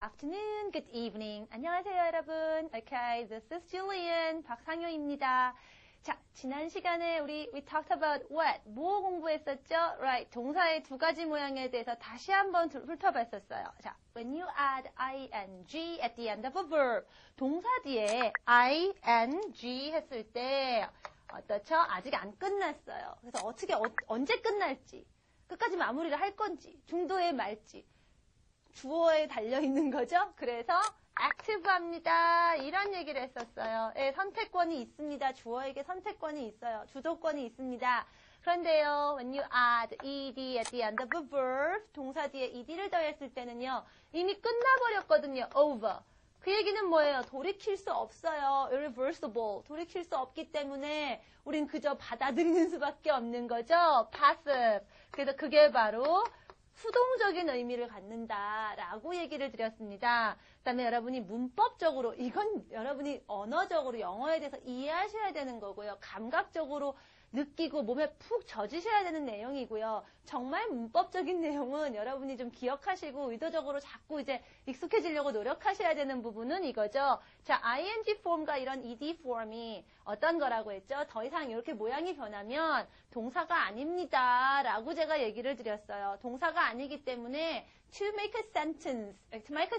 Afternoon, good evening. 안녕하세요, 여러분. Okay, this is Julian. 박상효입니다. 자, 지난 시간에 we talked about what? 뭐 공부했었죠? Right, 동사의 두 가지 모양에 대해서 다시 한번 훑어봤었어요. 자, when you add ing at the end of a verb, 동사 뒤에 ing 했을 때 어떻죠? 아직 안 끝났어요. 그래서 언제 끝날지, 끝까지 마무리를 할 건지, 중도에 말지, 주어에 달려있는 거죠. 그래서 active합니다. 이런 얘기를 했었어요. 예, 선택권이 있습니다. 주어에게 선택권이 있어요. 주도권이 있습니다. 그런데요, when you add ed at the end of a verb, 동사 뒤에 ed를 더했을 때는요, 이미 끝나버렸거든요. over. 그 얘기는 뭐예요? 돌이킬 수 없어요. irreversible. 돌이킬 수 없기 때문에 우린 그저 받아들이는 수밖에 없는 거죠. passive. 그래서 그게 바로 수동적인 의미를 갖는다라고 얘기를 드렸습니다. 그다음에 여러분이 문법적으로, 이건 여러분이 언어적으로 영어에 대해서 이해하셔야 되는 거고요. 감각적으로 느끼고 몸에 푹 젖으셔야 되는 내용이고요. 정말 문법적인 내용은 여러분이 좀 기억하시고 의도적으로 자꾸 이제 익숙해지려고 노력하셔야 되는 부분은 이거죠. 자, ing 폼과 이런 ed 폼이 어떤 거라고 했죠? 더 이상 이렇게 모양이 변하면 동사가 아닙니다. 라고 제가 얘기를 드렸어요. 동사가 아니기 때문에 to make a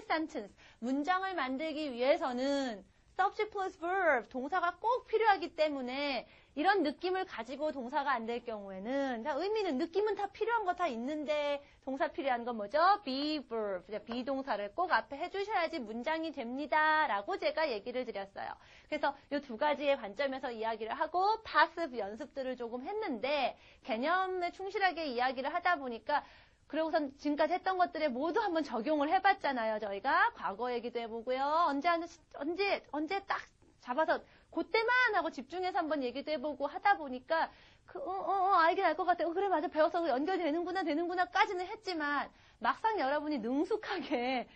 sentence, 문장을 만들기 위해서는 subject plus verb, 동사가 꼭 필요하기 때문에 이런 느낌을 가지고 동사가 안 될 경우에는, 자, 의미는, 느낌은 다 필요한 거 다 있는데 동사 필요한 건 뭐죠? be verb, 비동사를 꼭 앞에 해주셔야지 문장이 됩니다. 라고 제가 얘기를 드렸어요. 그래서 이 두 가지의 관점에서 이야기를 하고 passive 연습들을 조금 했는데 개념에 충실하게 이야기를 하다 보니까 그러고선 지금까지 했던 것들에 모두 한번 적용을 해봤잖아요. 저희가 과거 얘기도 해보고요. 언제 딱 잡아서 그때만 하고 집중해서 한번 얘기도 해보고 하다 보니까 알긴 알 것 같아요. 그래, 맞아, 배워서 되는구나까지는 했지만 막상 여러분이 능숙하게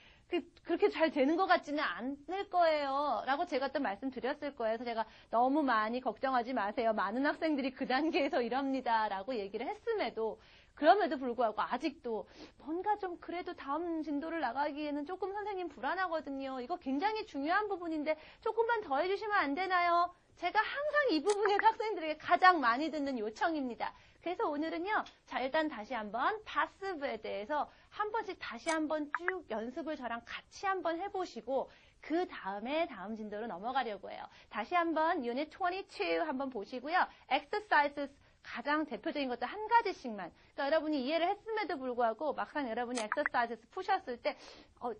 그렇게 잘 되는 것 같지는 않을 거예요. 라고 제가 또 말씀드렸을 거예요. 그래서 제가 너무 많이 걱정하지 마세요. 많은 학생들이 그 단계에서 이럽니다. 라고 얘기를 했음에도, 그럼에도 불구하고 아직도 뭔가 좀 그래도 다음 진도를 나가기에는 조금 선생님 불안하거든요. 이거 굉장히 중요한 부분인데 조금만 더 해주시면 안 되나요? 제가 항상 이 부분에서 학생들에게 가장 많이 듣는 요청입니다. 그래서 오늘은요, 자, 일단 다시 한번 passive에 대해서 한 번씩 다시 한번 쭉 연습을 저랑 같이 한번 해보시고 그 다음에 다음 진도로 넘어가려고 해요. 다시 한번 Unit 22 한번 보시고요. Exercises 가장 대표적인 것도 한 가지씩만. 그러니까 여러분이 이해를 했음에도 불구하고 막상 여러분이 exercises 푸셨을 때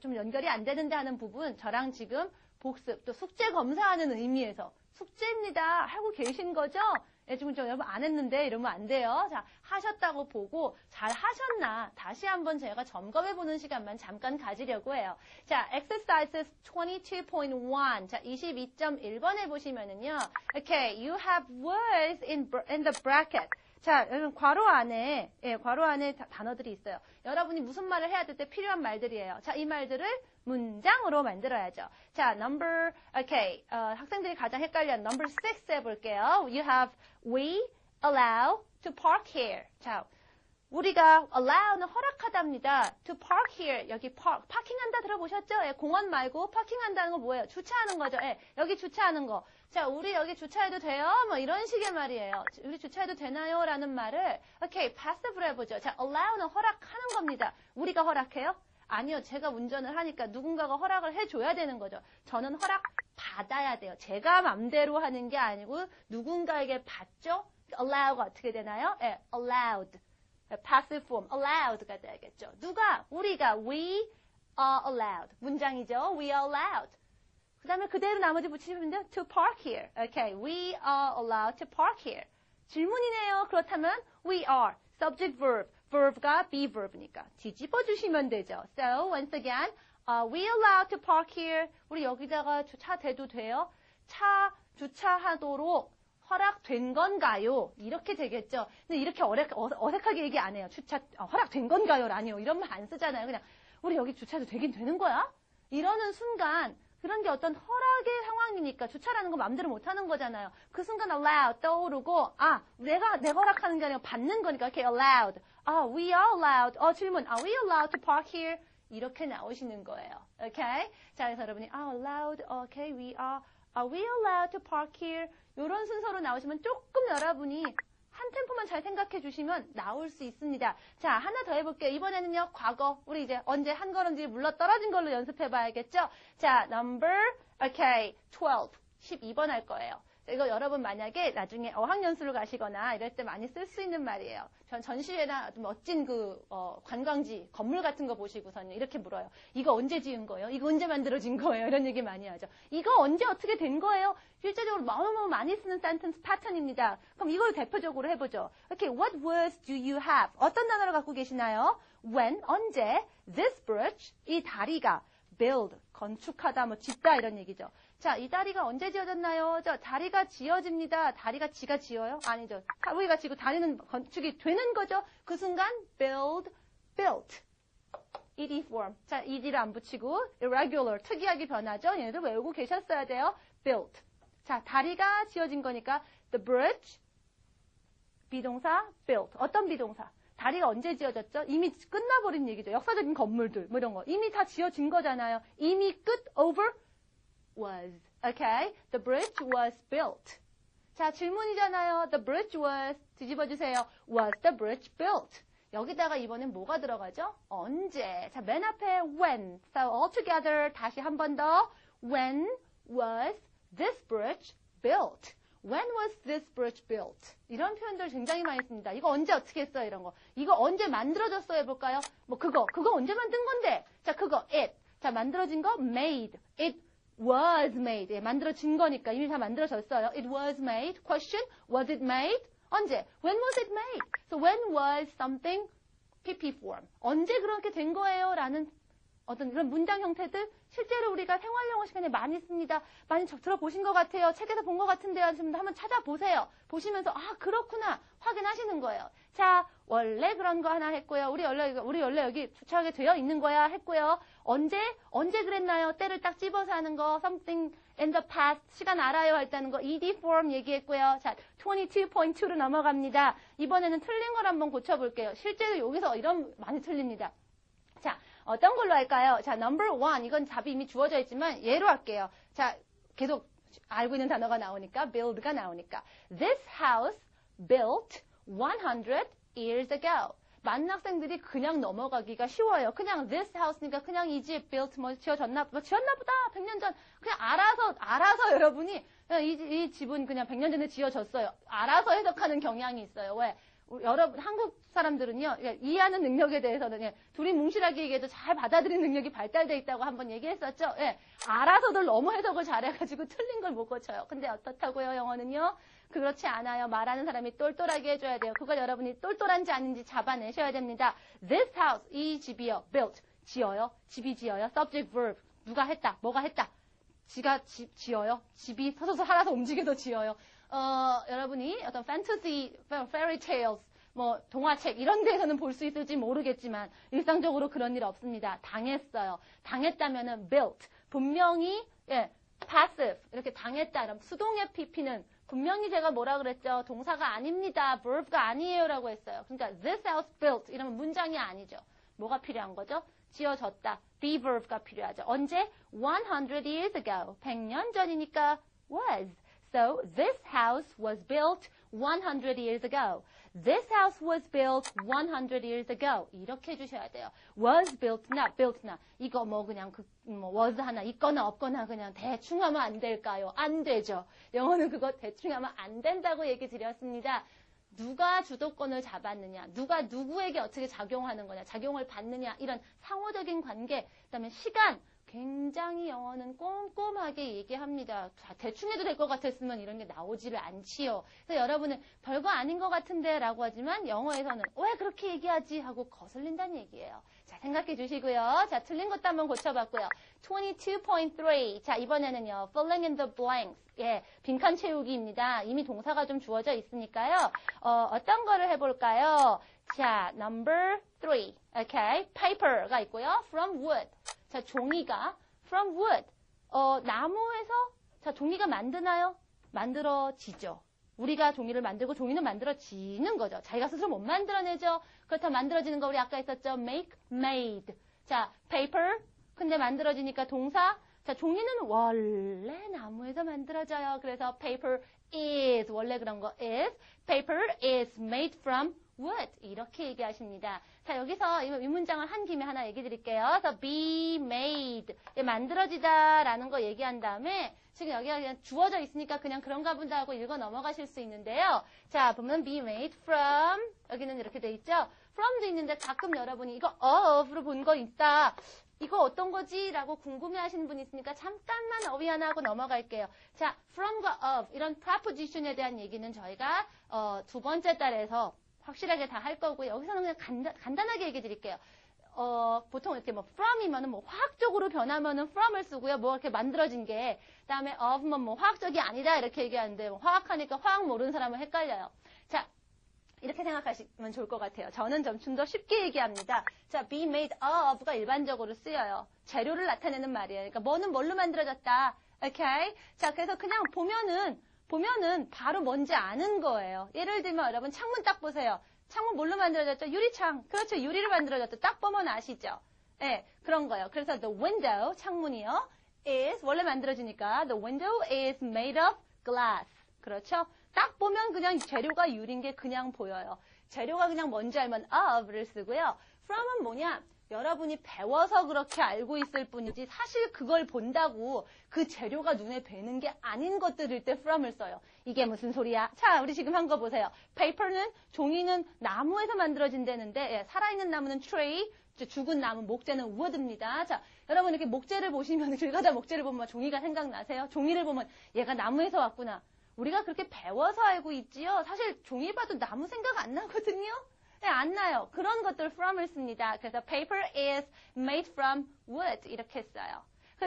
좀 연결이 안 되는데 하는 부분, 저랑 지금 복습, 또 숙제 검사하는 의미에서 숙제입니다. 하고 계신 거죠? 예, 지금 여러분 안 했는데 이러면 안 돼요. 자, 하셨다고 보고 잘 하셨나 다시 한번 제가 점검해보는 시간만 잠깐 가지려고 해요. 자, exercises 22.1. 자, 22.1번에 보시면은요. Okay, you have words in the bracket. 자, 여러분 괄호 안에 단어들이 있어요. 여러분이 무슨 말을 해야 될 때 필요한 말들이에요. 자, 이 말들을 문장으로 만들어야죠. 자, 학생들이 가장 헷갈려하는 number 6 해볼게요. You have, we allow to park here. 자, 우리가 allow는 허락하답니다. to park here. 여기 파킹한다 들어보셨죠? 예, 공원 말고 파킹한다는 건 뭐예요? 주차하는 거죠. 예, 여기 주차하는 거. 자, 우리 여기 주차해도 돼요? 뭐 이런 식의 말이에요. 우리 주차해도 되나요? 라는 말을 passive로 해보죠. 자, allow는 허락하는 겁니다. 우리가 허락해요? 아니요. 제가 운전을 하니까 누군가가 허락을 해줘야 되는 거죠. 저는 허락 받아야 돼요. 제가 맘대로 하는 게 아니고 누군가에게 받죠? allow가 어떻게 되나요? 예, allowed. passive form, allowed가 되겠죠. 누가? 우리가. We are allowed. 문장이죠. We are allowed. 그 다음에 그대로 나머지 붙이시면 돼요. To park here. Okay, we are allowed to park here. 질문이네요. 그렇다면 we are. subject verb. verb가 be verb니까. 뒤집어 주시면 되죠. So, once again, we allowed to park here. 우리 여기다가 차 대도 돼요? 차 주차하도록 허락된 건가요? 이렇게 되겠죠. 근데 이렇게 어색하게 얘기 안 해요. 허락된 건가요? 라니요. 이런 말 안 쓰잖아요. 그냥, 우리 여기 주차도 되긴 되는 거야? 이러는 순간, 그런 게 어떤 허락의 상황이니까 주차라는 거 마음대로 못 하는 거잖아요. 그 순간 allow 떠오르고, 내가 허락하는 게 아니라 받는 거니까, 이렇게 allowed. We are allowed. 질문. Are we allowed to park here? 이렇게 나오시는 거예요. Okay? 자, 그래서 여러분이 allowed, okay, are we allowed to park here? 이런 순서로 나오시면 조금 여러분이 한 템포만 잘 생각해 주시면 나올 수 있습니다. 자, 하나 더 해볼게요. 이번에는요, 과거. 우리 이제 언제 한 걸음씩 물러 떨어진 걸로 연습해 봐야겠죠? 자, number, okay, 12번 할 거예요. 이거 여러분 만약에 나중에 어학연수를 가시거나 이럴 때 많이 쓸 수 있는 말이에요. 전 전시회나 멋진 관광지, 건물 같은 거 보시고서는 이렇게 물어요. 이거 언제 지은 거예요? 이거 언제 만들어진 거예요? 이런 얘기 많이 하죠. 이거 언제 어떻게 된 거예요? 실제적으로 너무너무 많이 쓰는 센텐스 패턴입니다. 그럼 이걸 대표적으로 해보죠. Okay, what words do you have? 어떤 단어를 갖고 계시나요? When, 언제, this bridge, 이 다리가, build, 건축하다, 짓다 이런 얘기죠. 자, 이 다리가 언제 지어졌나요? 다리가 지어집니다. 다리가 지가 지어요? 아니죠. 우리가 지고 다리는 건축이 되는 거죠. 그 순간 build, built. ed form. 자, ed를 안 붙이고 irregular, 특이하게 변하죠. 얘네들 외우고 계셨어야 돼요. built. 자, 다리가 지어진 거니까 the bridge, 비동사, built. 어떤 비동사? 다리가 언제 지어졌죠? 이미 끝나버린 얘기죠. 역사적인 건물들, 이런 거. 이미 다 지어진 거잖아요. 이미 끝, over, was. Okay? The bridge was built. 자, 질문이잖아요. The bridge was, 뒤집어주세요. Was the bridge built? 여기다가 이번엔 뭐가 들어가죠? 언제. 자, 맨 앞에 when. So all together, 다시 한 번 더. When was this bridge built? When was this bridge built? 이런 표현들 굉장히 많이 씁니다. 이거 언제 어떻게 했어요? 이런 거. 이거 언제 만들어졌어요? 해볼까요? 그거 언제 만든 건데? 자, 그거, it. 자, 만들어진 거, made. It was made. 예, 만들어진 거니까 이미 다 만들어졌어요. It was made. Question, was it made? 언제? When was it made? So when was something PP form? 언제 그렇게 된 거예요? 라는 어떤 그런 문장 형태들 실제로 우리가 생활영어 시간에 많이 씁니다. 많이 들어보신 것 같아요. 책에서 본 것 같은데요. 한번 찾아보세요. 보시면서 그렇구나 확인하시는 거예요. 자, 원래 그런 거 하나 했고요. 우리 원래 여기 주차하게 되어 있는 거야 했고요. 언제 그랬나요? 때를 딱 집어서 하는 거. Something in the past. 시간 알아요 할 때는 거. ED form 얘기했고요. 자, 22.2로 넘어갑니다. 이번에는 틀린 걸 한번 고쳐볼게요. 실제로 여기서 이런 많이 틀립니다. 자, 어떤 걸로 할까요? 자, number 1. 이건 답이 이미 주어져 있지만 얘로 할게요. 자, 계속 알고 있는 단어가 나오니까 build가 나오니까. This house built 100 years ago. 많은 학생들이 그냥 넘어가기가 쉬워요. 그냥 this house니까 그냥 이 집 built 지어졌나 보다. 100년 전. 그냥 알아서 여러분이 그냥 이 집은 그냥 100년 전에 지어졌어요. 알아서 해석하는 경향이 있어요. 왜? 여러분 한국 사람들은요 이해하는 능력에 대해서는 둘이 뭉실하게 얘기해도 잘 받아들이는 능력이 발달돼 있다고 한번 얘기했었죠. 예, 알아서들 너무 해석을 잘해가지고 틀린 걸 못 고쳐요. 근데 어떻다고요? 영어는요 그렇지 않아요. 말하는 사람이 똘똘하게 해줘야 돼요. 그걸 여러분이 똘똘한지 아닌지 잡아내셔야 됩니다. This house 이 집이요 built 지어요. 집이 지어요. Subject verb 누가 했다 뭐가 했다 지가 지어요. 집이 서서 살아서 움직여도 지어요. 여러분이 어떤 fantasy, fairy tales, 동화책 이런 데서는 볼 수 있을지 모르겠지만 일상적으로 그런 일 없습니다. 당했어요. 당했다면은 built. 분명히 passive 이렇게 당했다. 이런 수동의 PP는 분명히 제가 뭐라 그랬죠? 동사가 아닙니다. verb가 아니에요라고 했어요. 그러니까 this house built 이러면 문장이 아니죠. 뭐가 필요한 거죠? 지어졌다. be verb가 필요하죠. 언제? 100 years ago. 100년 전이니까 was. So this house was built 100 years ago. This house was built 100 years ago. 이렇게 해주셔야 돼요. was built나 built나 이거 그냥 was 하나 있거나 없거나 그냥 대충 하면 안 될까요? 안 되죠. 영어는 그거 대충 하면 안 된다고 얘기 드렸습니다. 누가 주도권을 잡았느냐, 누가 누구에게 어떻게 작용하는 거냐, 작용을 받느냐 이런 상호적인 관계, 그다음에 시간. 굉장히 영어는 꼼꼼하게 얘기합니다. 대충 해도 될 것 같았으면 이런 게 나오지를 않지요. 그래서 여러분은 별거 아닌 것 같은데 라고 하지만 영어에서는 왜 그렇게 얘기하지 하고 거슬린다는 얘기예요. 자, 생각해 주시고요. 자, 틀린 것도 한번 고쳐봤고요. 22.3. 자, 이번에는요. filling in the blanks. 예, 빈칸 채우기입니다. 이미 동사가 좀 주어져 있으니까요. 어떤 거를 해볼까요? 자, number 3. Okay. paper가 있고요. from wood. 자, 종이가 from wood. 나무에서 자, 종이가 만드나요? 만들어지죠. 우리가 종이를 만들고 종이는 만들어지는 거죠. 자기가 스스로 못 만들어내죠. 그렇다면 만들어지는 거 우리 아까 했었죠. make, made. 자, paper. 근데 만들어지니까 동사. 자, 종이는 원래 나무에서 만들어져요. 그래서 paper is, 원래 그런 거 is. paper is made from wood. 이렇게 얘기하십니다. 자, 여기서 이 문장을 한 김에 하나 얘기 드릴게요. 그래서 be made. 만들어지다 라는 거 얘기한 다음에 지금 여기가 그냥 주어져 있으니까 그냥 그런가 보다 하고 읽어 넘어가실 수 있는데요. 자, 보면 be made from. 여기는 이렇게 돼 있죠. from도 있는데 가끔 여러분이 이거 of로 본 거 있다. 이거 어떤 거지? 라고 궁금해 하시는 분이 있으니까 잠깐만 어휘 하나 하고 넘어갈게요. 자, from과 of 이런 preposition에 대한 얘기는 저희가 두 번째 달에서 확실하게 다 할 거고요. 여기서는 그냥 간단하게 얘기 드릴게요. 보통 이렇게 뭐 from이면은 뭐 화학적으로 변하면은 from을 쓰고요. 뭐 이렇게 만들어진 게. 그다음에 of면 뭐 화학적이 아니다 이렇게 얘기하는데 뭐 화학하니까 화학 모르는 사람은 헷갈려요. 자, 이렇게 생각하시면 좋을 것 같아요. 저는 좀 더 쉽게 얘기합니다. 자, be made of가 일반적으로 쓰여요. 재료를 나타내는 말이에요. 그러니까 뭐는 뭘로 만들어졌다. 오케이? 자, 그래서 그냥 보면은 바로 뭔지 아는 거예요. 예를 들면 여러분 창문 딱 보세요. 창문 뭘로 만들어졌죠? 유리창. 그렇죠. 유리로 만들어졌죠. 딱 보면 아시죠? 네, 그런 거예요. 그래서 the window, 창문이요. is, 원래 만들어지니까 the window is made of glass. 그렇죠? 딱 보면 그냥 재료가 유리인 게 그냥 보여요. 재료가 그냥 뭔지 알면 of를 쓰고요. from은 뭐냐? 여러분이 배워서 그렇게 알고 있을 뿐이지 사실 그걸 본다고 그 재료가 눈에 뵈는 게 아닌 것들일 때 from을 써요. 이게 무슨 소리야? 자, 우리 지금 한 거 보세요. paper는 종이는 나무에서 만들어진다는데 예, 살아있는 나무는 tree, 죽은 나무, 목재는 wood입니다. 자, 여러분 이렇게 목재를 보시면 길 가다 목재를 보면 종이가 생각나세요? 종이를 보면 얘가 나무에서 왔구나. 우리가 그렇게 배워서 알고 있지요. 사실 종이 봐도 나무 생각 안 나거든요. 네, 안 나요. 그런 것들 from을 씁니다. 그래서 paper is made from wood 이렇게 써요.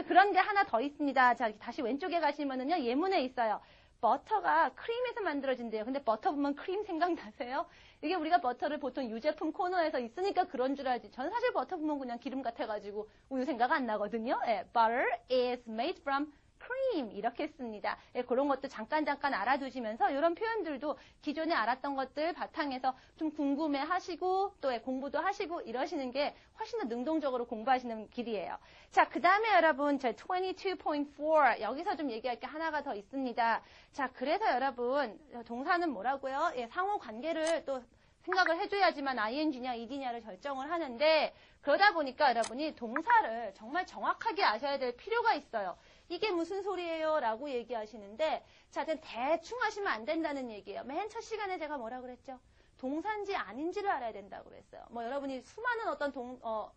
그런 게 하나 더 있습니다. 자, 다시 왼쪽에 가시면은요. 예문에 있어요. 버터가 크림에서 만들어진대요. 근데 버터 보면 크림 생각나세요? 이게 우리가 버터를 보통 유제품 코너에서 있으니까 그런 줄 알지. 저는 사실 버터 보면 그냥 기름 같아가지고 우유 생각 안 나거든요. 네, butter is made from cream 이렇게 씁니다. 예, 그런 것도 잠깐 알아두시면서 이런 표현들도 기존에 알았던 것들 바탕에서 좀 궁금해 하시고 또 공부도 하시고 이러시는 게 훨씬 더 능동적으로 공부하시는 길이에요. 자, 그 다음에 여러분 제 22.4 여기서 좀 얘기할 게 하나가 더 있습니다. 자, 그래서 여러분 동사는 뭐라고요? 예, 상호 관계를 또 생각을 해줘야지만 ing냐 ed냐를 결정을 하는데 그러다 보니까 여러분이 동사를 정말 정확하게 아셔야 될 필요가 있어요. 이게 무슨 소리예요? 라고 얘기하시는데 자, 대충 하시면 안 된다는 얘기예요. 맨 첫 시간에 제가 뭐라 그랬죠? 동사인지 아닌지를 알아야 된다고 그랬어요. 뭐 여러분이 수많은 어떤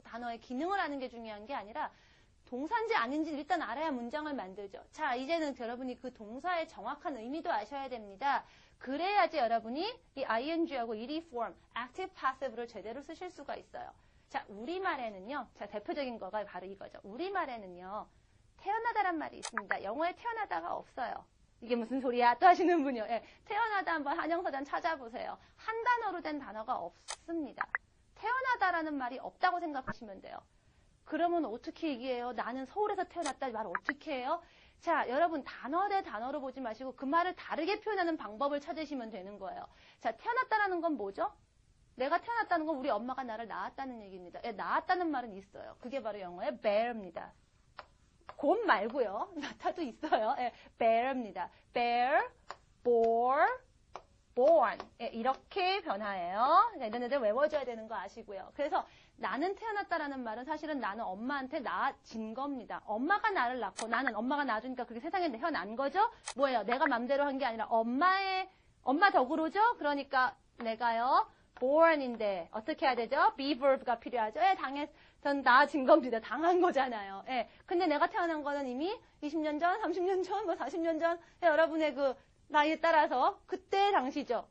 단어의 기능을 아는 게 중요한 게 아니라 동사인지 아닌지 일단 알아야 문장을 만들죠. 자, 이제는 여러분이 그 동사의 정확한 의미도 아셔야 됩니다. 그래야지 여러분이 이 ing하고 ed form, active, passive를 제대로 쓰실 수가 있어요. 자, 우리말에는요. 자, 대표적인 거가 바로 이거죠. 우리말에는요. 태어나다란 말이 있습니다. 영어에 태어나다가 없어요. 이게 무슨 소리야? 또 하시는 분이요. 예, 태어나다 한번 한영사전 찾아보세요. 한 단어로 된 단어가 없습니다. 태어나다라는 말이 없다고 생각하시면 돼요. 그러면 어떻게 얘기해요? 나는 서울에서 태어났다 말 어떻게 해요? 자, 여러분 단어 대 단어로 보지 마시고 그 말을 다르게 표현하는 방법을 찾으시면 되는 거예요. 자, 태어났다라는 건 뭐죠? 내가 태어났다는 건 우리 엄마가 나를 낳았다는 얘기입니다. 예, 낳았다는 말은 있어요. 그게 바로 영어의 bear입니다. 곰 말고요. 나타도 있어요. 예, bear입니다. bear, bore, born. 예, 이렇게 변화해요. 이런 애들 외워줘야 되는 거 아시고요. 그래서 나는 태어났다라는 말은 사실은 나는 엄마한테 낳아진 겁니다. 엄마가 나를 낳고 나는 엄마가 낳아주니까 그게 세상에 태어난 거죠? 뭐예요? 내가 맘대로 한 게 아니라 엄마 덕으로죠? 그러니까 내가요. born인데 어떻게 해야 되죠? be verb가 필요하죠. 예, 전 낳아진 겁니다. 당한 거잖아요. 예. 근데 내가 태어난 거는 이미 20년 전, 30년 전, 뭐 40년 전 예, 여러분의 그 나이에 따라서 그때 당시죠.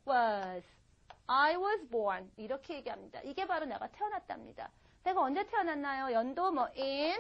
I was born 이렇게 얘기합니다. 이게 바로 내가 태어났답니다. 내가 언제 태어났나요? 연도 뭐 in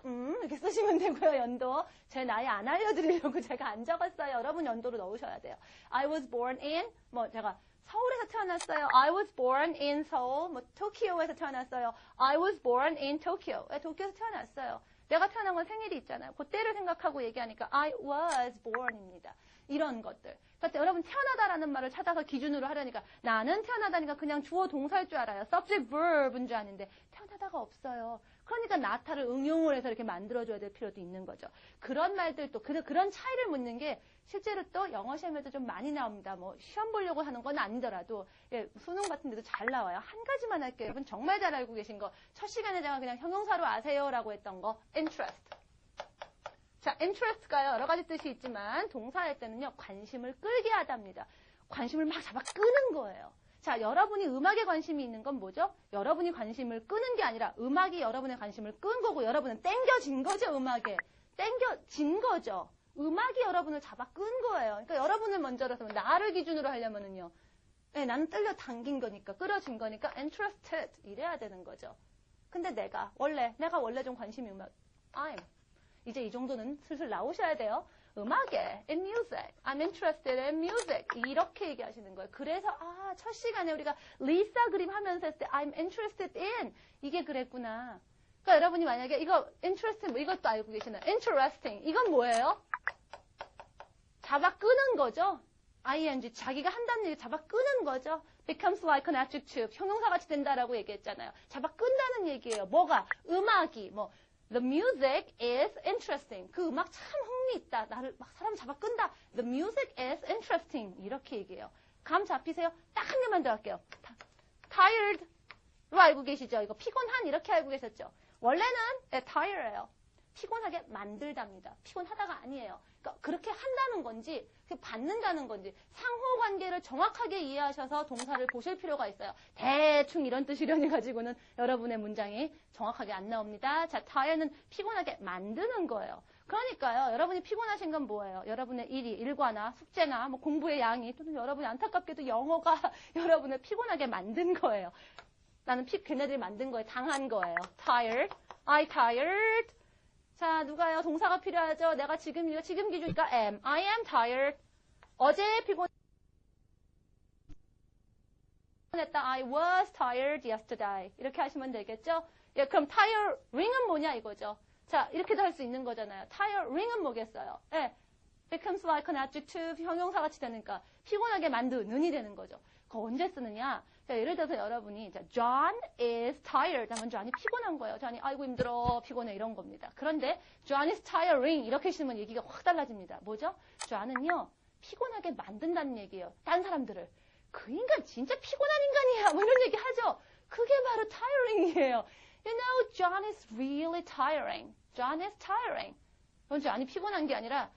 이렇게 쓰시면 되고요. 연도 제 나이 안 알려드리려고 제가 안 적었어요. 여러분 연도로 넣으셔야 돼요. I was born in 뭐 제가 서울에서 태어났어요. I was born in Seoul. 뭐 도쿄에서 태어났어요. I was born in Tokyo. 도쿄에서 태어났어요. 내가 태어난 건 생일이 있잖아요. 그때를 생각하고 얘기하니까 I was born입니다. 이런 것들. 그러니까 여러분 태어나다라는 말을 찾아서 기준으로 하려니까 나는 태어나다니까 그냥 주어 동사일 줄 알아요. subject verb인 줄 아는데 표현하다가 없어요. 그러니까 not를 응용을 해서 이렇게 만들어줘야 될 필요도 있는 거죠. 그런 말들도, 그런 차이를 묻는 게 실제로 또 영어 시험에도 좀 많이 나옵니다. 뭐 시험 보려고 하는 건 아니더라도 예, 수능 같은 데도 잘 나와요. 한 가지만 할게요. 여러분 정말 잘 알고 계신 거. 첫 시간에 제가 그냥 형용사로 아세요라고 했던 거. interest. 자, interest가요. 여러 가지 뜻이 있지만 동사할 때는요. 관심을 끌게 하답니다. 관심을 막 잡아 끄는 거예요. 자, 여러분이 음악에 관심이 있는 건 뭐죠? 여러분이 관심을 끄는 게 아니라 음악이 여러분의 관심을 끈 거고 여러분은 땡겨진 거죠, 음악에. 땡겨진 거죠. 음악이 여러분을 잡아 끈 거예요. 그러니까 여러분을 먼저라서 나를 기준으로 하려면은요. 네, 나는 끌려 당긴 거니까, 끌어진 거니까 interested 이래야 되는 거죠. 근데 내가 원래 좀 관심이 이제 이 정도는 슬슬 나오셔야 돼요. 음악에, in music, I'm interested in music 이렇게 얘기하시는 거예요. 그래서 첫 시간에 우리가 리사 그림 하면서 했을 때 I'm interested in 이게 그랬구나. 그러니까 여러분이 만약에 이거 interested 뭐 이것도 알고 계시나요? interesting 이건 뭐예요? 잡아 끄는 거죠. ing 자기가 한다는 얘기 잡아 끄는 거죠. becomes like an adjective 형용사 같이 된다라고 얘기했잖아요. 잡아 끈다는 얘기예요. 뭐가? 음악이 뭐 The music is interesting. 그 음악 참 흥미있다. 나를 막 사람 잡아 끈다. The music is interesting. 이렇게 얘기해요. 감 잡히세요? 딱 한 개만 더 할게요. tired로 알고 계시죠? 이거 피곤한 이렇게 알고 계셨죠? 원래는 tired예요. 피곤하게 만들답니다. 피곤하다가 아니에요. 그러니까 그렇게 한다는 건지 받는다는 건지 상호관계를 정확하게 이해하셔서 동사를 보실 필요가 있어요. 대충 이런 뜻이려니 가지고는 여러분의 문장이 정확하게 안 나옵니다. 자, tired는 피곤하게 만드는 거예요. 그러니까요. 여러분이 피곤하신 건 뭐예요? 여러분의 일과나 숙제나 뭐 공부의 양이 또는 여러분이 안타깝게도 영어가 여러분을 피곤하게 만든 거예요. 나는 걔네들이 만든 거예요. 당한 거예요. tired, I tired. 자, 누가요? 동사가 필요하죠? 내가 지금 기준이니까 am. I am tired. 어제 피곤했다. I was tired yesterday. 이렇게 하시면 되겠죠? 예, 그럼 tiring은 뭐냐 이거죠? 자, 이렇게도 할 수 있는 거잖아요. tiring은 뭐겠어요? 예, becomes like an adjective 형용사 같이 되니까 피곤하게 만드는이 되는 거죠. 그거 언제 쓰느냐? 자, 예를 들어서 여러분이 John is tired 하면 John이 피곤한 거예요. John이 아이고 힘들어 피곤해 이런 겁니다. 그런데 John is tiring 이렇게 쓰면 얘기가 확 달라집니다. 뭐죠? John은요 피곤하게 만든다는 얘기예요. 딴 사람들을. 그 인간 진짜 피곤한 인간이야 뭐 이런 얘기 하죠. 그게 바로 tiring이에요. You know, John is really tiring. John is tiring. 그건 John이 피곤한 게 아니라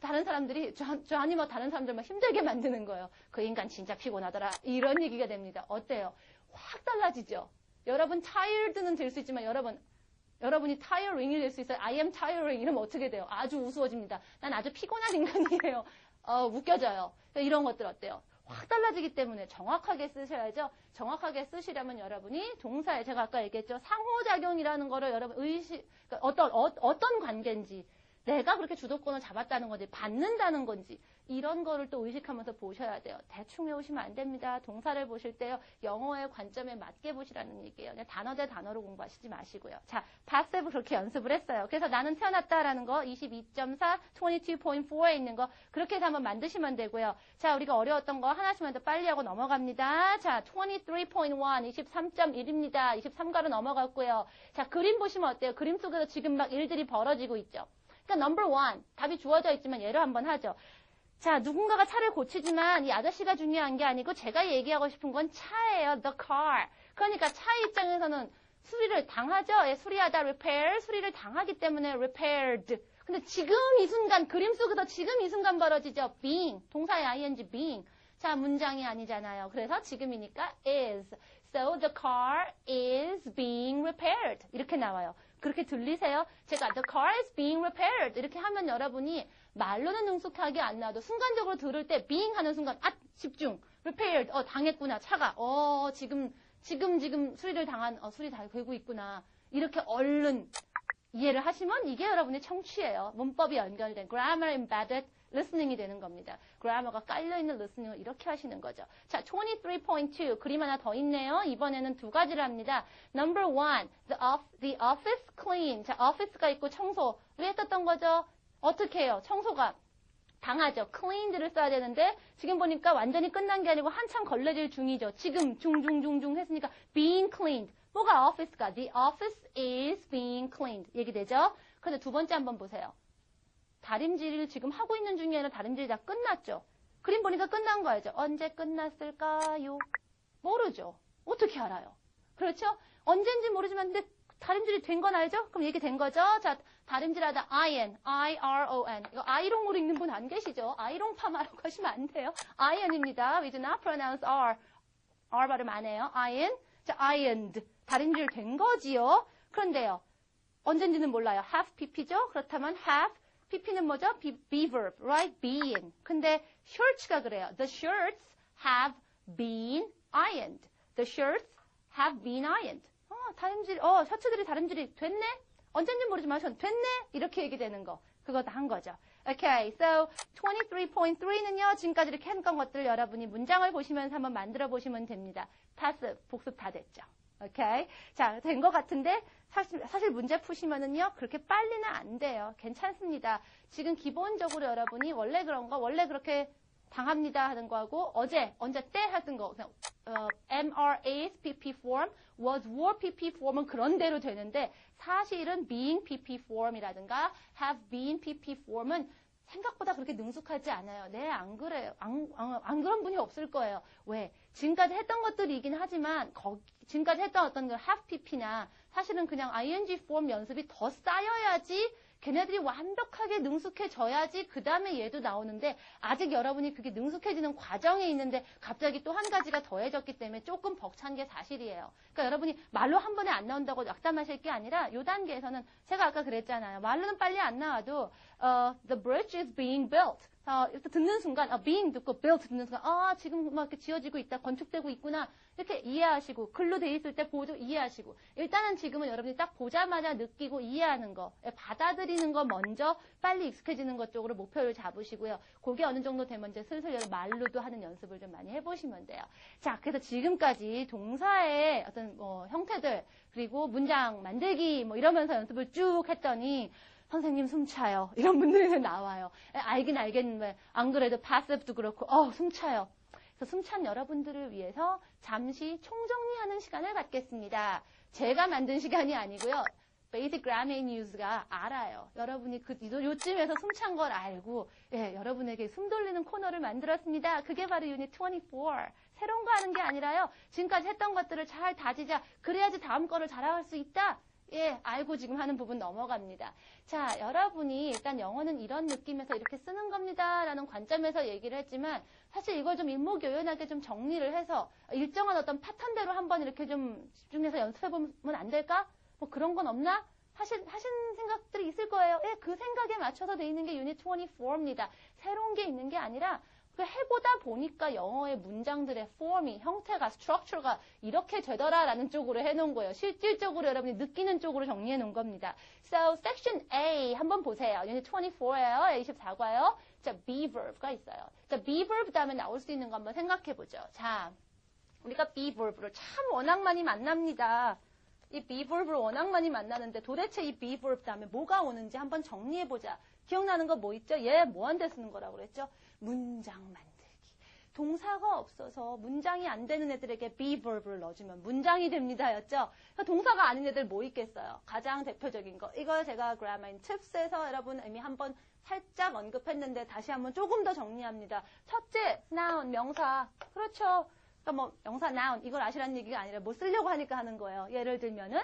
다른 사람들이 John이 뭐 다른 사람들 막 힘들게 만드는 거예요. 그 인간 진짜 피곤하더라. 이런 얘기가 됩니다. 어때요? 확 달라지죠. 여러분 tired는 될 수 있지만 여러분이 tiring이 될 수 있어요. I am tiring 이러면 어떻게 돼요? 아주 우스워집니다. 난 아주 피곤한 인간이에요. 웃겨져요. 이런 것들 어때요? 확 달라지기 때문에 정확하게 쓰셔야죠. 정확하게 쓰시려면 여러분이 동사에 제가 아까 얘기했죠. 상호작용이라는 거를 여러분 그러니까 어떤 관계인지 내가 그렇게 주도권을 잡았다는 건지 받는다는 건지 이런 거를 또 의식하면서 보셔야 돼요. 대충 외우시면 안 됩니다. 동사를 보실 때요. 영어의 관점에 맞게 보시라는 얘기예요. 그냥 단어 대 단어로 공부하시지 마시고요. 자, passive 그렇게 연습을 했어요. 그래서 나는 태어났다라는 거 22.4, 22.4에 있는 거 그렇게 해서 한번 만드시면 되고요. 자, 우리가 어려웠던 거 하나씩만 더 빨리 하고 넘어갑니다. 자, 23.1, 23.1입니다. 23가로 넘어갔고요. 자, 그림 보시면 어때요? 그림 속에서 지금 막 일들이 벌어지고 있죠. 그러니까 number one, 답이 주어져 있지만 예로 한번 하죠. 자, 누군가가 차를 고치지만 이 아저씨가 중요한 게 아니고 제가 얘기하고 싶은 건 차예요. The car. 그러니까 차 입장에서는 수리를 당하죠. 예, 수리하다, repair. 수리를 당하기 때문에 repaired. 근데 지금 이 순간, 그림 속에서 지금 이 순간 벌어지죠. being. 동사의 ing being. 자, 문장이 아니잖아요. 그래서 지금이니까 is. So the car is being repaired. 이렇게 나와요. 그렇게 들리세요? 제가 the car is being repaired 이렇게 하면 여러분이 말로는 능숙하게 안 나와도 순간적으로 들을 때 being 하는 순간 집중 repaired 당했구나 차가 지금 수리를 당한 수리 다 되고 있구나 이렇게 얼른 이해를 하시면 이게 여러분의 청취예요. 문법이 연결된 grammar embedded listening이 되는 겁니다. grammar가 깔려있는 listening을 이렇게 하시는 거죠. 자, 23.2 그림 하나 더 있네요. 이번에는 두 가지를 합니다. Number one, the office clean. 자, office가 있고 청소. 왜 했었던 거죠? 어떻게 해요? 청소가 당하죠. cleaned를 써야 되는데 지금 보니까 완전히 끝난 게 아니고 한참 걸레질 중이죠. 지금 중중중중 했으니까 being cleaned. 뭐가 office가? The office is being cleaned. 얘기되죠? 그런데 두 번째 한번 보세요. 다림질을 지금 하고 있는 중에 아니라 다림질이 다 끝났죠? 그림 보니까 끝난 거 알죠? 언제 끝났을까요? 모르죠. 어떻게 알아요? 그렇죠? 언젠지 모르지만 근데 다림질이 된 건 알죠? 그럼 얘기 된 거죠? 자, 다림질하다 iron, I-R-O-N. 이거 아이롱으로 읽는 분 안 계시죠? 아이롱 파마라고 하시면 안 돼요. iron입니다. We do not pronounce R. R 발음 안 해요. iron. 자, ironed. 다림질 된 거지요. 그런데요. 언젠지는 몰라요. have pp죠? 그렇다면 have. pp는 뭐죠? be verb, right? being. 근데 shirts가 그래요. The shirts have been ironed. The shirts have been ironed. 셔츠들이 다림질이 됐네? 언젠지 모르지만 됐네? 이렇게 얘기되는 거. 그거 다 한 거죠. Okay, so 23.3는요, 지금까지 이렇게 했던 것들 여러분이 문장을 보시면서 한번 만들어 보시면 됩니다. passive, 복습 다 됐죠. Okay? 자, 된 것 같은데, 사실 문제 푸시면은요, 그렇게 빨리는 안 돼요. 괜찮습니다. 지금 기본적으로 여러분이 원래 그런 거, 원래 그렇게 당합니다 하는 거하고, 언제 때 하던 거, 그냥, MRA's PP form, was were PP form은 그런 대로 되는데, 사실은 being PP form이라든가, have been PP form은 생각보다 그렇게 능숙하지 않아요. 네, 안 그래요. 안 그런 분이 없을 거예요. 왜? 지금까지 했던 것들이긴 하지만, 지금까지 했던 어떤 그 have pp나 사실은 그냥 ing form 연습이 더 쌓여야지 걔네들이 완벽하게 능숙해져야지 그 다음에 얘도 나오는데 아직 여러분이 그게 능숙해지는 과정에 있는데 갑자기 또 한 가지가 더해졌기 때문에 조금 벅찬 게 사실이에요. 그러니까 여러분이 말로 한 번에 안 나온다고 낙담하실 게 아니라 요 단계에서는 제가 아까 그랬잖아요. 말로는 빨리 안 나와도 the bridge is being built. 듣는 순간 being 듣고 built 듣는 순간 지금 막 이렇게 지어지고 있다, 건축되고 있구나 이렇게 이해하시고 글로 돼 있을 때 보도 이해하시고 일단은 지금은 여러분이 딱 보자마자 느끼고 이해하는 거, 받아들이는 거 먼저 빨리 익숙해지는 것 쪽으로 목표를 잡으시고요. 그게 어느 정도 되면 이제 슬슬 말로도 하는 연습을 좀 많이 해보시면 돼요. 자, 그래서 지금까지 동사의 어떤 형태들 그리고 문장 만들기 이러면서 연습을 쭉 했더니 선생님 숨 차요. 이런 분들이 나와요. 알긴 알겠는데 안 그래도 passive도 그렇고 숨 차요. 그래서 숨찬 여러분들을 위해서 잠시 총정리하는 시간을 갖겠습니다. 제가 만든 시간이 아니고요. Basic Grammar News가 알아요. 여러분이 요쯤에서 숨찬 걸 알고 여러분에게 숨 돌리는 코너를 만들었습니다. 그게 바로 유닛 24. 새로운 거 하는 게 아니라요. 지금까지 했던 것들을 잘 다지자. 그래야지 다음 거를 잘할 수 있다. 알고 지금 하는 부분 넘어갑니다. 자, 여러분이 일단 영어는 이런 느낌에서 이렇게 쓰는 겁니다. 라는 관점에서 얘기를 했지만 사실 이걸 좀 일목요연하게 좀 정리를 해서 일정한 어떤 패턴대로 한번 이렇게 좀 집중해서 연습해보면 안 될까? 그런 건 없나? 하신 생각들이 있을 거예요. 그 생각에 맞춰서 돼 있는 게 유닛 24입니다. 새로운 게 있는 게 아니라 해보다 보니까 영어의 문장들의 폼이, 형태가, 스트럭처가 이렇게 되더라라는 쪽으로 해놓은 거예요. 실질적으로 여러분이 느끼는 쪽으로 정리해 놓은 겁니다. So, section A 한번 보세요. 유닛 24예요. 24과요. 자, be verb가 있어요. 자, be verb 다음에 나올 수 있는 거 한번 생각해 보죠. 자, 우리가 be verb를 참 워낙 많이 만납니다. 이 be verb를 워낙 많이 만나는데 도대체 이 be verb 다음에 뭐가 오는지 한번 정리해 보자. 기억나는 거 뭐 있죠? 뭐한테 쓰는 거라고 그랬죠? 문장 만들기. 동사가 없어서 문장이 안 되는 애들에게 be verb를 넣어주면 문장이 됩니다. 였죠? 동사가 아닌 애들 뭐 있겠어요? 가장 대표적인 거. 이걸 제가 Grammar in Tips에서 여러분 이미 한번 살짝 언급했는데 다시 한번 조금 더 정리합니다. 첫째, noun, 명사. 그렇죠. 그러니까 명사 noun 이걸 아시라는 얘기가 아니라 뭐 쓰려고 하니까 하는 거예요. 예를 들면은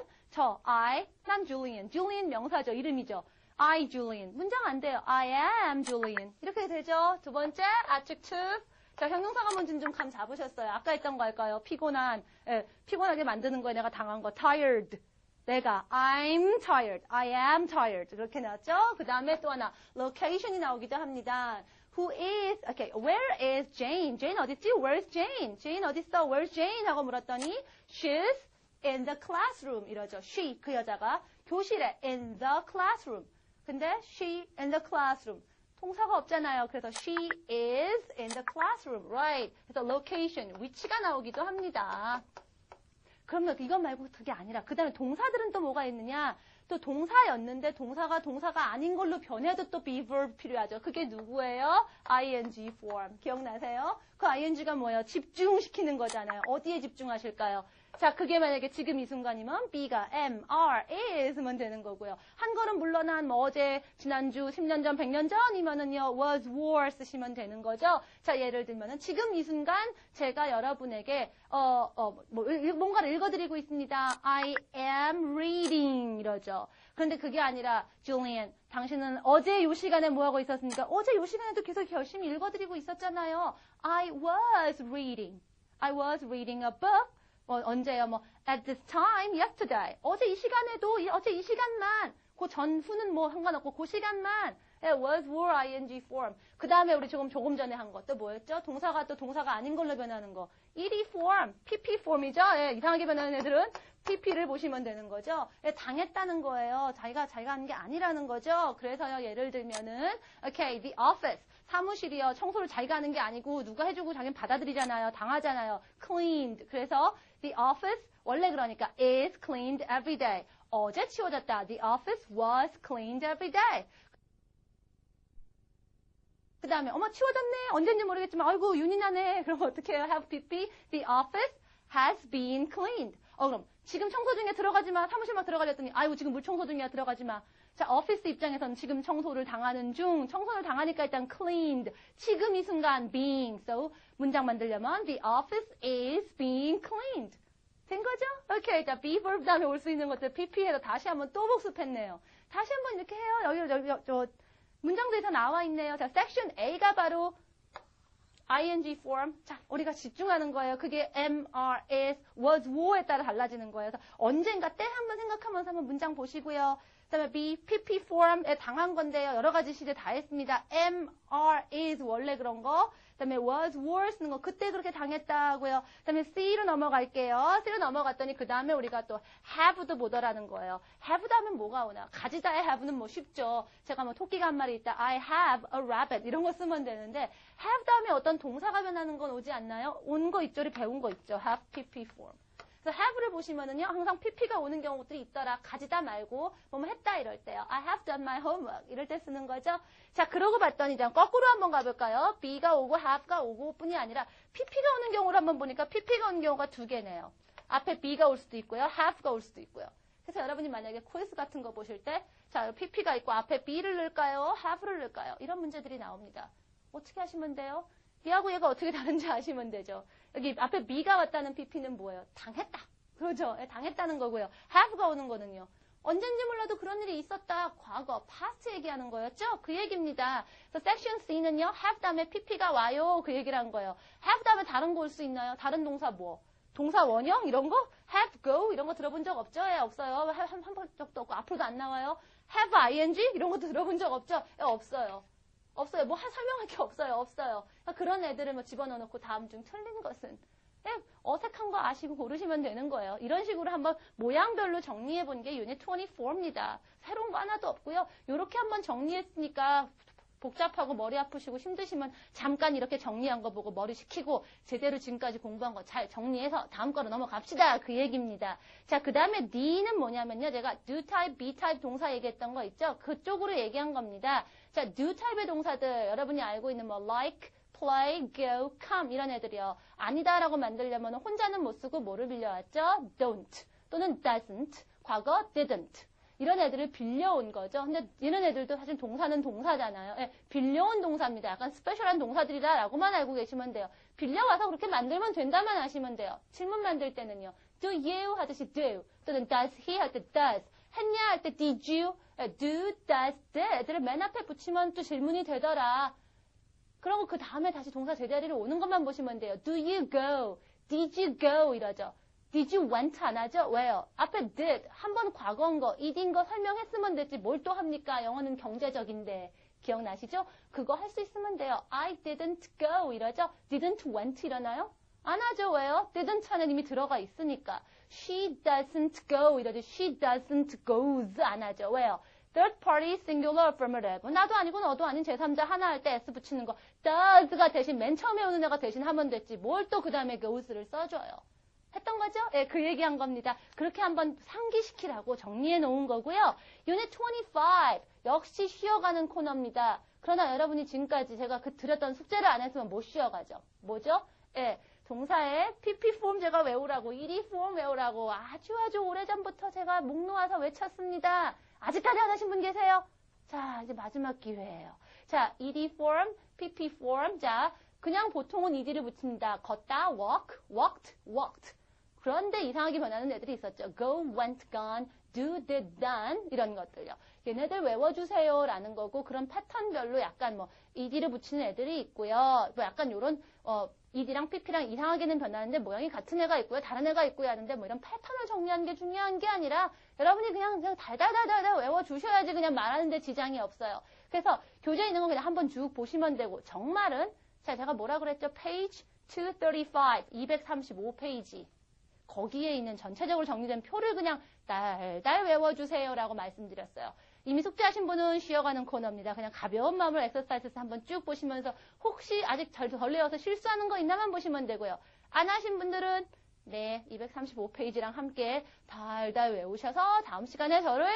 난 Julian. Julian 명사죠. 이름이죠. I, Julian. 문장 안 돼요. I am Julian. 이렇게 되죠. 두 번째, adjective. 자, 형용사가 뭔지 좀 감 잡으셨어요. 아까 했던 거 할까요? 피곤하게 만드는 거에 내가 당한 거. tired. 내가 I'm tired. I am tired. 그렇게 나왔죠? 그 다음에 또 하나, location이 나오기도 합니다. Where is Jane? Jane 어딨지? Where's Jane? Jane 어딨어? Where's Jane? 하고 물었더니, she's in the classroom. 이러죠. she, 그 여자가 교실에 in the classroom. 근데 she in the classroom. 동사가 없잖아요. 그래서 she is in the classroom. Right. 그래서 location, 위치가 나오기도 합니다. 그러면 이것 말고 그게 아니라 그 다음에 동사들은 또 뭐가 있느냐. 또 동사였는데 동사가 아닌 걸로 변해도 또 be verb 필요하죠. 그게 누구예요? ing form. 기억나세요? 그 ing가 뭐예요? 집중시키는 거잖아요. 어디에 집중하실까요? 자, 그게 만약에 지금 이 순간이면 B가 am, are, is면 되는 거고요. 한글은 물론 뭐 어제, 지난주, 10년 전, 100년 전이면은요, was, were 쓰시면 되는 거죠. 자, 예를 들면은 지금 이 순간 제가 여러분에게 뭔가를 읽어드리고 있습니다. I am reading 이러죠. 그런데 그게 아니라 Julian, 당신은 어제 이 시간에 뭐 하고 있었습니까? 어제 이 시간에도 계속 열심히 읽어드리고 있었잖아요. I was reading a book. 언제요? at this time, yesterday. 어제 이 시간에도, 어제 이 시간만, 그 전후는 뭐 상관없고, 그 시간만, was, were, ing form. 그 다음에 우리 조금 전에 한 것도 뭐였죠? 동사가 또 동사가 아닌 걸로 변하는 거. ed form, pp form이죠? 예, 이상하게 변하는 애들은 pp를 보시면 되는 거죠. 예, 당했다는 거예요. 자기가 하는 게 아니라는 거죠. 그래서요, 예를 들면은, okay, the office. 사무실이요. 청소를 자기가 하는 게 아니고 누가 해주고 자기는 받아들이잖아요. 당하잖아요. cleaned. 그래서 the office 원래 그러니까 is cleaned every day. 어제 치워졌다. The office was cleaned every day. 그 다음에 어머 치워졌네. 언젠지 모르겠지만 아이고 윤이 나네. 그럼 어떻게 해요? have pp. The office has been cleaned. 그럼 지금 청소 중에 들어가지 마. 사무실만 들어가랬더니 아이고 지금 물 청소 중이야. 들어가지 마. 자, 오피스 입장에서는 지금 청소를 당하는 중, 청소를 당하니까 일단 cleaned, 지금 이 순간 being, so 문장 만들려면 the office is being cleaned. 된 거죠? 오케이, 자, be verb 다음에 올 수 있는 것들 PP해서 다시 한번 또 복습했네요. 다시 한번 이렇게 해요. 여기 문장들이 나와 있네요. 자, section A가 바로 ing form. 자, 우리가 집중하는 거예요. 그게 am, are, is, was, were에 따라 달라지는 거예요. 그래서 언젠가 때 한번 생각하면서 한번 문장 보시고요. 그 다음에 B, PP form에 당한 건데요. 여러 가지 시제 다 했습니다. am, are, is 원래 그런 거. 그 다음에 was, were 쓰는 거. 그때 그렇게 당했다고요. 그 다음에 C로 넘어갈게요. C로 넘어갔더니 그 다음에 우리가 또 have도 보더라는 거예요. have 다음에 뭐가 오나? 가지다의 have는 뭐 쉽죠. 제가 뭐 토끼가 한 마리 있다. I have a rabbit. 이런 거 쓰면 되는데 have 다음에 어떤 동사가 변하는 건 오지 않나요? 온 거 있죠. 우리 배운 거 있죠. have, PP form. 그래서 have를 보시면은요, 항상 pp가 오는 경우들이 있더라. 가지다 말고, 뭐뭐 했다 이럴 때요. I have done my homework. 이럴 때 쓰는 거죠. 자, 그러고 봤더니, 이제 거꾸로 한번 가볼까요? be가 오고, have가 오고 뿐이 아니라, pp가 오는 경우를 한번 보니까, pp가 오는 경우가 두 개네요. 앞에 be가 올 수도 있고요. have가 올 수도 있고요. 그래서 여러분이 만약에 quiz 같은 거 보실 때, 자, pp가 있고, 앞에 be를 넣을까요? have를 넣을까요? 이런 문제들이 나옵니다. 어떻게 하시면 돼요? 얘하고 얘가 어떻게 다른지 아시면 되죠. 여기 앞에 be가 왔다는 pp는 뭐예요? 당했다. 그러죠. 당했다는 거고요. have가 오는 거는요. 언젠지 몰라도 그런 일이 있었다. 과거, past 얘기하는 거였죠? 그 얘기입니다. 그래서 section C는요. have 다음에 pp가 와요. 그 얘기를 한 거예요. have 다음에 다른 거 올 수 있나요? 다른 동사 뭐? 동사 원형? 이런 거? have, go? 이런 거 들어본 적 없죠? 예, 없어요. 한 번 적도 없고 앞으로도 안 나와요. have ing? 이런 것도 들어본 적 없죠? 예, 없어요. 없어요. 뭐 설명할 게 없어요. 없어요. 그런 애들을 뭐 집어넣어놓고 다음 중 틀린 것은 어색한 거 아시고 고르시면 되는 거예요. 이런 식으로 한번 모양별로 정리해본 게 유닛 24입니다. 새로운 거 하나도 없고요. 이렇게 한번 정리했으니까 복잡하고 머리 아프시고 힘드시면 잠깐 이렇게 정리한 거 보고 머리 식히고 제대로 지금까지 공부한 거 잘 정리해서 다음 거로 넘어갑시다. 그 얘기입니다. 자, 그 다음에 D는 뭐냐면요. 제가 do type, be type 동사 얘기했던 거 있죠. 그쪽으로 얘기한 겁니다. 자, do type의 동사들 여러분이 알고 있는 뭐 like, play, go, come 이런 애들이요. 아니다라고 만들려면 혼자는 못 쓰고 뭐를 빌려왔죠? don't 또는 doesn't, 과거 didn't. 이런 애들을 빌려온 거죠. 근데 이런 애들도 사실 동사는 동사잖아요. 예, 빌려온 동사입니다. 약간 스페셜한 동사들이다라고만 알고 계시면 돼요. 빌려와서 그렇게 만들면 된다만 아시면 돼요. 질문 만들 때는요. Do you 하듯이 do 또는 does he 할 때 does 했냐 할 때 did you do, does, did를 맨 앞에 붙이면 또 질문이 되더라. 그러고 그 다음에 다시 동사 제자리로 오는 것만 보시면 돼요. Do you go? Did you go? 이러죠. Did you went 안 하죠? 왜요? 앞에 did, 한 번 과거인 거, it인 거 설명했으면 됐지 뭘 또 합니까? 영어는 경제적인데. 기억나시죠? 그거 할 수 있으면 돼요. I didn't go 이러죠? Didn't went 이러나요? 안 하죠. 왜요? didn't 하는 이미 들어가 있으니까. She doesn't go 이러죠. She doesn't goes 안 하죠. 왜요? Third party singular affirmative. 나도 아니고 너도 아닌 제3자 하나 할 때 s 붙이는 거. does가 대신 맨 처음에 오는 애가 대신 하면 됐지. 뭘 또 그 다음에 goes를 써줘요. 했던 거죠? 예, 그 얘기한 겁니다. 그렇게 한번 상기시키라고 정리해 놓은 거고요. 유닛 25 역시 쉬어가는 코너입니다. 그러나 여러분이 지금까지 제가 드렸던 숙제를 안 했으면 못 쉬어가죠. 뭐죠? 예, 동사의 PP form 제가 외우라고, ED form 외우라고 아주 오래전부터 제가 목 놓아서 외쳤습니다. 아직까지 안 하신 분 계세요? 자, 이제 마지막 기회예요. 자, ED form, PP form. 자, 그냥 보통은 ED를 붙입니다. 걷다, walk, walked, walked. 그런데 이상하게 변하는 애들이 있었죠. go, went, gone, do, did, done 이런 것들요. 얘네들 외워주세요 라는 거고 그런 패턴별로 약간 뭐 ED를 붙이는 애들이 있고요. 뭐 약간 요런 ED랑 PP랑 이상하게는 변하는데 모양이 같은 애가 있고요. 다른 애가 있고요 하는데 뭐 이런 패턴을 정리하는 게 중요한 게 아니라 여러분이 그냥 달달달달 외워주셔야지 그냥 말하는데 지장이 없어요. 그래서 교재에 있는 건 그냥 한번 쭉 보시면 되고 정말은 자 제가 뭐라 그랬죠? page 235, 235페이지. 거기에 있는 전체적으로 정리된 표를 그냥 달달 외워주세요라고 말씀드렸어요. 이미 숙제하신 분은 쉬어가는 코너입니다. 그냥 가벼운 마음으로 엑서사이즈에서 한번 쭉 보시면서 혹시 아직 덜 외워서 실수하는 거 있나만 보시면 되고요. 안 하신 분들은 네 235페이지랑 함께 달달 외우셔서 다음 시간에 저를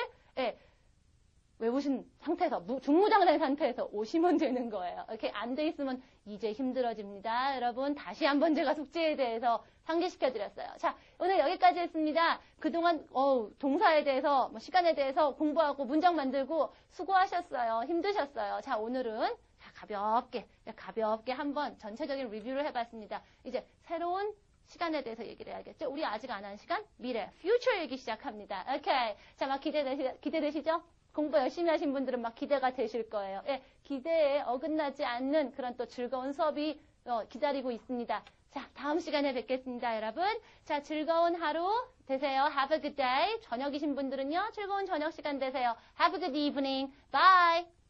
외우신 상태에서 중무장된 상태에서 오시면 되는 거예요. 이렇게 안 돼 있으면 이제 힘들어집니다. 여러분 다시 한번 제가 숙제에 대해서 상기시켜드렸어요. 자 오늘 여기까지 했습니다. 그동안 동사에 대해서 시간에 대해서 공부하고 문장 만들고 수고하셨어요. 힘드셨어요. 자 오늘은 가볍게 한번 전체적인 리뷰를 해봤습니다. 이제 새로운 시간에 대해서 얘기를 해야겠죠. 우리 아직 안 한 시간 미래, future 얘기 시작합니다. 오케이. 자 막 기대되시죠? 공부 열심히 하신 분들은 막 기대가 되실 거예요. 예, 기대에 어긋나지 않는 그런 또 즐거운 수업이 기다리고 있습니다. 자, 다음 시간에 뵙겠습니다, 여러분. 자, 즐거운 하루 되세요. Have a good day. 저녁이신 분들은요, 즐거운 저녁 시간 되세요. Have a good evening. Bye.